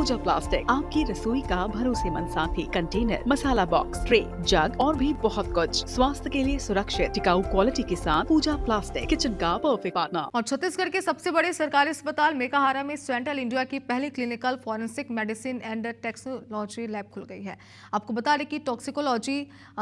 पूजा plastic, आपकी रसोई का भरोसेमंद साथी। कंटेनर, मसाला बॉक्स, ट्रे, जग और भी बहुत कुछ। स्वास्थ्य के लिए सुरक्षित टिकाऊ क्वालिटी के साथ पूजा प्लास्टिक, किचन का परफेक्ट पार्टनर। और छत्तीसगढ़ के सबसे बड़े सरकारी अस्पताल मेकाहारा में सेंट्रल इंडिया की पहली clinical forensic medicine and toxicology lab खुल गई है। आपको बता दें कि टॉक्सिकोलॉजी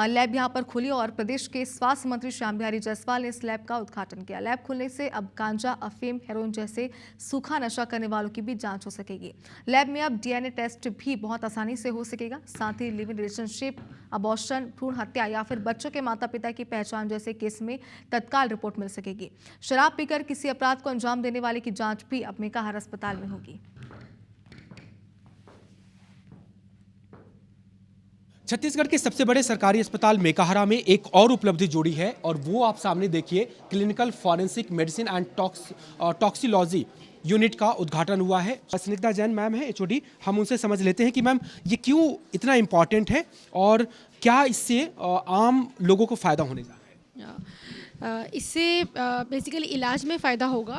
लैब यहां पर खुली और प्रदेश के स्वास्थ्य मंत्री श्याम बिहारी जायसवाल ने इस लैब का उद्घाटन किया। लैब खुलने से अब गांजा, अफीम, हेरोइन जैसे सूखा नशा करने वालों की भी जांच हो सकेगी। लैब में अब डीएनए टेस्ट भी बहुत आसानी से हो सकेगा। साथ he live in relationship, abortion, भ्रूण हत्या या फिर बच्चों के माता पिता की पहचान जैसे केस में तत्काल रिपोर्ट मिल सकेगी। शराब पीकर किसी अपराध को अंजाम देने वाले की जांच भी अब मेकाहारा अस्पताल में होगी। छत्तीसगढ़ के सबसे बड़े सरकारी अस्पताल मेकाहारा में एक और उपलब्धि जोड़ी है और वो आप सामने देखिए, clinical forensic medicine and toxicology unit का उद्घाटन हुआ है। स्निग्धा जैन मैम है एचओडी, हम उनसे समझ लेते हैं कि मैम ये क्यों इतना इम्पॉर्टेंट है और क्या इससे आम लोगों को फायदा होने जा रहा है। इससे बेसिकली इलाज में फ़ायदा होगा।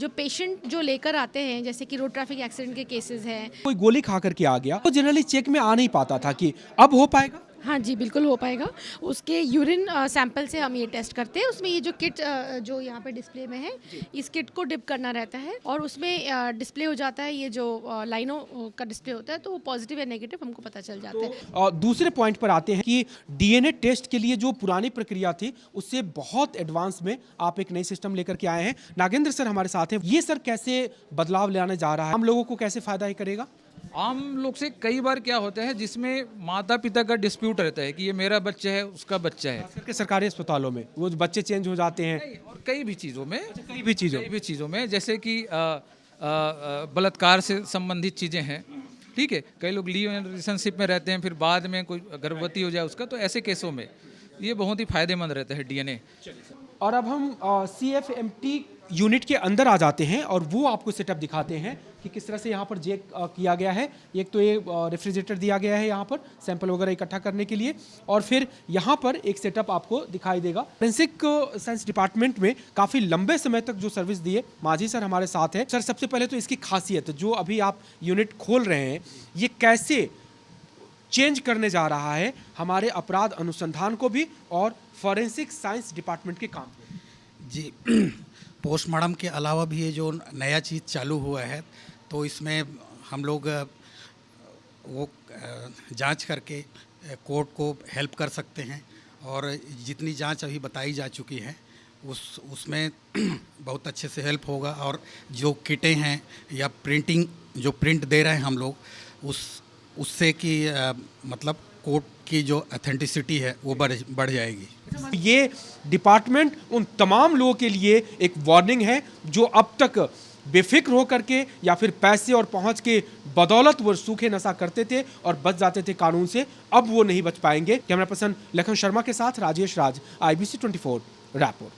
जो पेशेंट जो लेकर आते हैं, जैसे कि रोड ट्रैफिक एक्सीडेंट के केसेस हैं, कोई गोली खा करके आ गया तो जनरली चेक में आ नहीं पाता था, कि अब हो पाएगा। हाँ जी बिल्कुल हो पाएगा। उसके यूरिन सैंपल से हम ये टेस्ट करते हैं। उसमें ये जो किट जो यहाँ पे डिस्प्ले में है, इस किट को डिप करना रहता है और उसमें डिस्प्ले हो जाता है। ये जो लाइनों का डिस्प्ले होता है तो वो पॉजिटिव या नेगेटिव हमको पता चल जाता है। दूसरे पॉइंट पर आते हैं कि डीएनए टेस्ट के लिए जो पुरानी प्रक्रिया थी उससे बहुत एडवांस में आप एक नई सिस्टम लेकर के आए हैं। नागेंद्र सर हमारे साथ हैं। ये सर कैसे बदलाव लाने जा रहा है, हम लोगों को कैसे फायदा ही करेगा? आम लोग से कई बार क्या होता है जिसमें माता पिता का डिस्प्यूट रहता है कि ये मेरा बच्चा है, उसका बच्चा है। खास करके सरकारी अस्पतालों में वो बच्चे चेंज हो जाते हैं और कई भी चीज़ों में जैसे कि बलात्कार से संबंधित चीज़ें हैं। ठीक है, कई लोग लिव इन रिलेशनशिप में रहते हैं, फिर बाद में कोई गर्भवती हो जाए उसका, तो ऐसे केसों में ये बहुत ही फायदेमंद रहता है डीएनए। और अब हम CFMT यूनिट के अंदर आ जाते हैं और वो आपको सेटअप दिखाते हैं कि किस तरह से यहाँ पर चेक किया गया है। एक तो ये रेफ्रिजरेटर दिया गया है यहाँ पर सैंपल वगैरह इकट्ठा करने के लिए, और फिर यहाँ पर एक सेटअप आपको दिखाई देगा। फोरेंसिक साइंस डिपार्टमेंट में काफ़ी लंबे समय तक जो सर्विस दिए, माझी सर हमारे साथ हैं। सर सबसे पहले तो इसकी खासियत, जो अभी आप यूनिट खोल रहे हैं, ये कैसे चेंज करने जा रहा है हमारे अपराध अनुसंधान को भी और फॉरेंसिक साइंस डिपार्टमेंट के काम को जी। पोस्टमार्टम के अलावा भी ये जो नया चीज़ चालू हुआ है, तो इसमें हम लोग वो जांच करके कोर्ट को हेल्प कर सकते हैं और जितनी जांच अभी बताई जा चुकी है उसमें बहुत अच्छे से हेल्प होगा। और जो किटें हैं या प्रिंटिंग जो प्रिंट दे रहे हैं हम लोग, उससे कि मतलब कोर्ट की जो ऑथेंटिसिटी है वो बढ़ जाएगी। ये डिपार्टमेंट उन तमाम लोगों के लिए एक वार्निंग है जो अब तक बेफिक्र हो करके या फिर पैसे और पहुंच के बदौलत वो सूखे नशा करते थे और बच जाते थे कानून से, अब वो नहीं बच पाएंगे। कैमरा पर्सन लखन शर्मा के साथ राजेश राज, IBC 24 रायपुर।